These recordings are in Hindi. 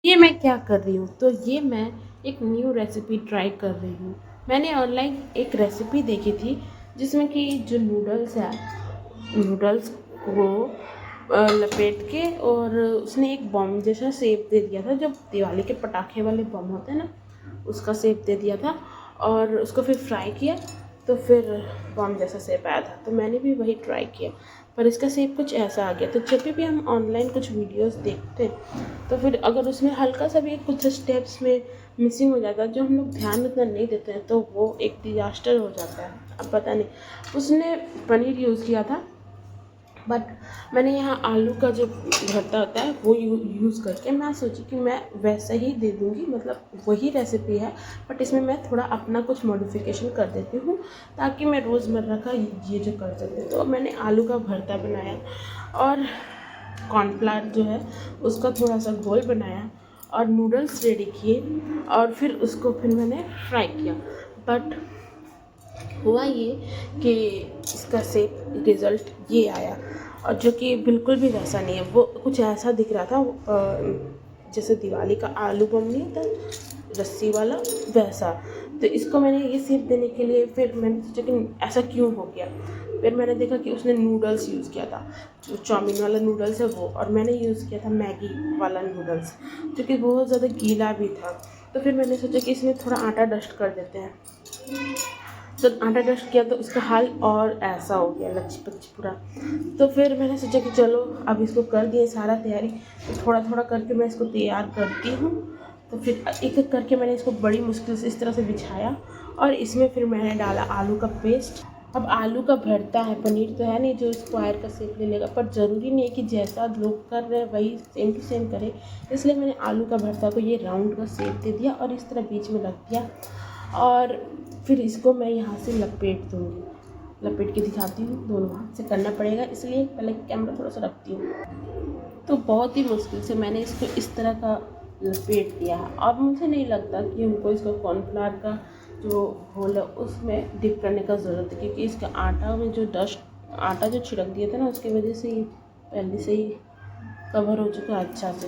ये मैं क्या कर रही हूँ, तो ये मैं एक न्यू रेसिपी ट्राई कर रही हूँ। मैंने ऑनलाइन एक रेसिपी देखी थी जिसमें कि जो नूडल्स है, नूडल्स को लपेट के और उसने एक बॉम्ब जैसा शेप दे दिया था, जो दिवाली के पटाखे वाले बॉम्ब होते हैं ना, उसका शेप दे दिया था और उसको फिर फ्राई किया तो फिर बॉम्ब जैसा शेप आया था। तो मैंने भी वही ट्राई किया, पर इसका शेप कुछ ऐसा आ गया। तो जब भी हम ऑनलाइन कुछ वीडियोस देखते हैं तो फिर अगर उसमें हल्का सा भी कुछ स्टेप्स में मिसिंग हो जाता है, जो हम लोग ध्यान उतना नहीं देते हैं, तो वो एक डिजास्टर हो जाता है। अब पता नहीं, उसने पनीर यूज़ किया था, बट मैंने यहाँ आलू का जो भरता होता है वो यूज़ करके मैं सोची कि मैं वैसा ही दे दूँगी, मतलब वही रेसिपी है, बट इसमें मैं थोड़ा अपना कुछ मॉडिफिकेशन कर देती हूँ ताकि मैं रोज़मर्रा का ये जो कर सकती। तो मैंने आलू का भरता बनाया और कॉर्नफ्लावर जो है उसका थोड़ा सा घोल बनाया और नूडल्स रेडी किए और फिर उसको फिर मैंने फ्राई किया। बट हुआ ये कि इसका सेम रिज़ल्ट ये आया, और जो कि बिल्कुल भी वैसा नहीं है। वो कुछ ऐसा दिख रहा था जैसे दिवाली का आलू बम नहीं होता रस्सी वाला, वैसा। तो इसको मैंने ये शेप देने के लिए फिर मैंने सोचा कि ऐसा क्यों हो गया। फिर मैंने देखा कि उसने नूडल्स यूज़ किया था, जो चाउमीन वाला नूडल्स है वो, और मैंने यूज़ किया था मैगी वाला नूडल्स, जो कि बहुत ज़्यादा गीला भी था। तो फिर मैंने सोचा कि इसमें थोड़ा आटा डस्ट कर देते हैं। तो आटा डस्ट किया तो उसका हाल और ऐसा हो गया, लच्छी पच्ची पूरा। तो फिर मैंने सोचा कि चलो अब इसको कर दिए सारा तैयारी, तो थोड़ा थोड़ा करके मैं इसको तैयार करती हूँ। तो फिर एक एक करके मैंने इसको बड़ी मुश्किल से इस तरह से बिछाया और इसमें फिर मैंने डाला आलू का पेस्ट। अब आलू का भरता है, पनीर तो है नहीं जो स्क्वायर का शेप ले लेगा, पर ज़रूरी नहीं है कि जैसा लोग कर रहे हैं वही सेम टू सेम करें। इसलिए मैंने आलू का भरता को ये राउंड का शेप दे दिया और इस तरह बीच में रख दिया, और फिर इसको मैं यहाँ से लपेट दूँगी। लपेट के दिखाती हूँ, दोनों हाथ से करना पड़ेगा इसलिए पहले कैमरा थोड़ा सा रखती हूँ। तो बहुत ही मुश्किल से मैंने इसको इस तरह का लपेट दिया है। अब मुझे नहीं लगता कि हमको इसको कॉर्नफ्लावर का जो होल है उसमें डिप करने का ज़रूरत है, क्योंकि इसका आटा में जो डस्ट आटा जो छिड़क दिया था ना, उसकी वजह से ये पहले से ही कवर हो चुका है अच्छा से।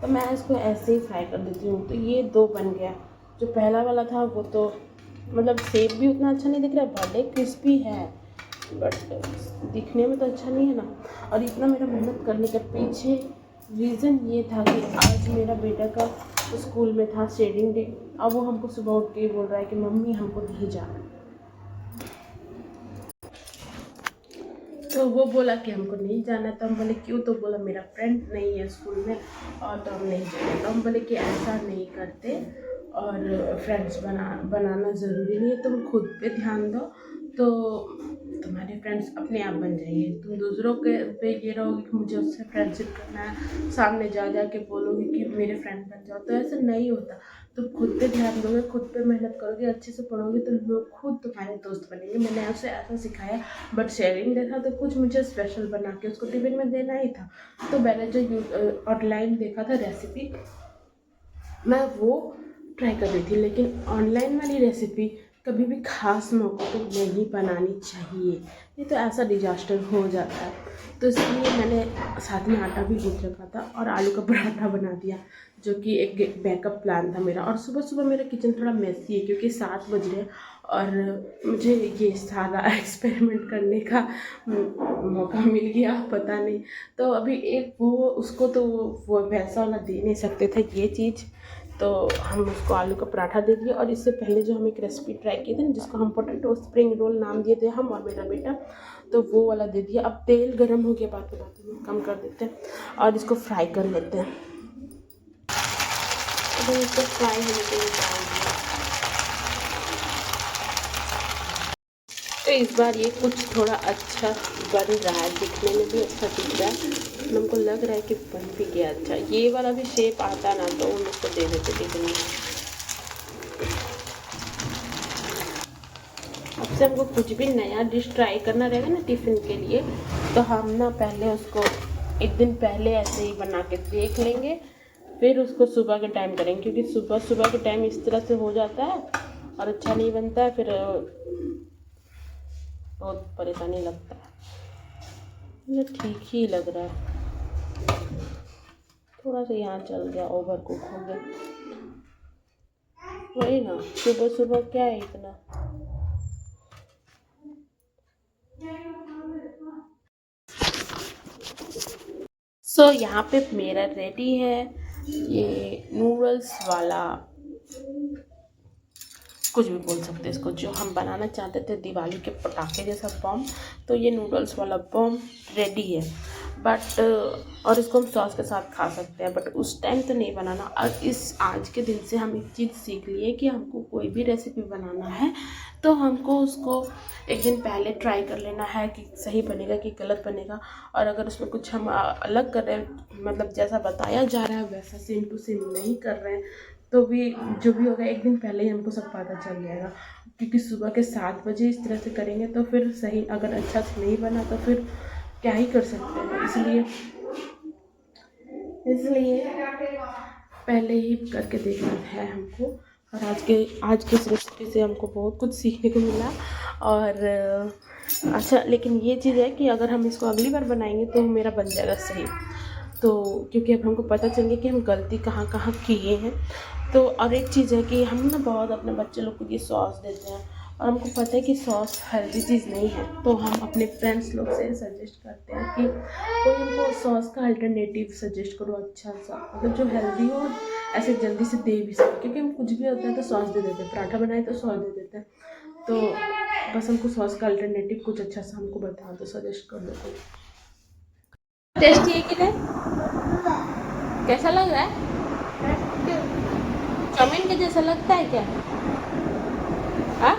तो मैं इसको ऐसे ही फ्राई कर देती हूँ। तो ये दो बन गया। जो पहला वाला था वो तो मतलब शेप भी उतना अच्छा नहीं दिख रहा है, भले क्रिस्पी है बट दिखने में तो अच्छा नहीं है ना। और इतना मेरा मेहनत करने के पीछे रीज़न ये था कि आज मेरा बेटा का स्कूल में था शेडिंग डे। अब वो हमको सुबह उठ के बोल रहा है कि मम्मी हमको नहीं जाना। तो वो बोला कि हमको नहीं जाना, तो हम बोले क्यों, तो बोला मेरा फ्रेंड नहीं है स्कूल में और तो हम नहीं जाना। तो हम बोले कि ऐसा नहीं करते, और फ्रेंड्स बनाना ज़रूरी नहीं है, तुम खुद पे ध्यान दो तो तुम्हारे फ्रेंड्स अपने आप बन जाएंगे। तुम दूसरों के पे ये रहोगे कि मुझे उससे फ्रेंडशिप करना है, सामने जा जा के बोलोगे कि मेरे फ्रेंड बन जाओ, तो ऐसा नहीं होता। तुम खुद पे ध्यान दोगे, खुद पे मेहनत करोगे, अच्छे से पढ़ोगे, तो लोग खुद तुम्हारे दोस्त बनेंगे। मैंने उसे ऐसा सिखाया। बट शेयरिंग डे था तो कुछ मुझे स्पेशल बना के उसको टिफिन में देना ही था। तो मैंने जो ऑनलाइन देखा था रेसिपी, मैं वो ट्राई कर रही थी। लेकिन ऑनलाइन वाली रेसिपी कभी भी खास मौक़ों पे नहीं बनानी चाहिए, नहीं तो ऐसा डिजास्टर हो जाता है। तो इसलिए मैंने साथ में आटा भी गूँथ रखा था और आलू का पराठा बना दिया, जो कि एक बैकअप प्लान था मेरा। और सुबह सुबह मेरा किचन थोड़ा मेसी है क्योंकि 7 बज रहे हैं और मुझे ये सारा एक्सपेरिमेंट करने का मौका मिल गया, पता नहीं। तो अभी एक वो उसको तो वो वैसा वाला दे नहीं सकते थे ये चीज़, तो हम उसको आलू का पराठा दे दिए। और इससे पहले जो हम एक रेसिपी ट्राई किए थे ना, जिसको हम पोटैटो स्प्रिंग रोल नाम दिए थे हम और मेरा बेटा, तो वो वाला दे दिया। अब तेल गर्म हो गया, बात में कम कर देते हैं और इसको फ्राई कर लेते हैं। तो इसको फ्राई होने के लिए डाल दिया। तो इस बार ये कुछ थोड़ा अच्छा बन रहा है, दिखने में भी अच्छा दिख रहा है, हमको लग रहा है कि बन भी गया अच्छा। ये वाला भी शेप आता ना तो हम उसको दे देते टिफिन में। अब से हमको कुछ भी नया डिश ट्राई करना रहेगा ना टिफ़िन के लिए, तो हम ना पहले उसको एक दिन पहले ऐसे ही बना के देख लेंगे, फिर उसको सुबह के टाइम करेंगे। क्योंकि सुबह सुबह के टाइम इस तरह से हो जाता है और अच्छा नहीं बनता है, फिर बहुत परेशानी लगता है। मुझे ठीक ही लग रहा है, थोड़ा सा यहाँ चल गया, ओवर कुक हो गया। वही ना, सुबह सुबह क्या है इतना। यहाँ पे मेरा रेडी है ये नूडल्स वाला, कुछ भी बोल सकते हैं इसको, जो हम बनाना चाहते थे दिवाली के पटाखे जैसा बम। तो ये नूडल्स वाला बम रेडी है, बट और इसको हम सॉस के साथ खा सकते हैं, बट उस टाइम तो नहीं बनाना। और इस आज के दिन से हम एक चीज़ सीख लिए कि हमको कोई भी रेसिपी बनाना है तो हमको उसको एक दिन पहले ट्राई कर लेना है कि सही बनेगा कि गलत बनेगा। और अगर उसमें कुछ हम अलग कर रहे हैं, मतलब जैसा बताया जा रहा है वैसा सेम टू सेम नहीं कर रहे हैं, तो भी जो भी होगा एक दिन पहले ही हमको सब पता चल जाएगा। क्योंकि सुबह के 7 बजे इस तरह से करेंगे तो फिर सही, अगर अच्छा से नहीं बना तो फिर क्या ही कर सकते हैं। इसलिए पहले ही करके देखना है हमको। और आज के इस रेसिपी से हमको बहुत कुछ सीखने को मिला। और अच्छा, लेकिन ये चीज़ है कि अगर हम इसको अगली बार बनाएंगे तो मेरा बन जाएगा सही। तो क्योंकि अब हमको पता चल गया कि हम गलती कहाँ कहाँ किए हैं। तो और एक चीज़ है कि हम ना बहुत अपने बच्चे लोग को ये सॉस देते हैं, और हमको पता है कि सॉस हेल्दी चीज़ नहीं है, तो हम अपने फ्रेंड्स लोग से सजेस्ट करते हैं कि कोई हमको सॉस का अल्टरनेटिव सजेस्ट करो अच्छा सा, मतलब जो हेल्दी हो, ऐसे जल्दी से दे भी सके। क्योंकि हम कुछ भी होता है तो सॉस दे देते हैं, पराठा बनाए तो सॉस दे देते हैं। तो बस हमको सॉस का अल्टरनेटिव कुछ अच्छा सा हमको बता दो, सजेस्ट कर दो। टेस्टी है कि नहीं? कैसा लग रहा है? चाउमीन के जैसा लगता है क्या? हाँ?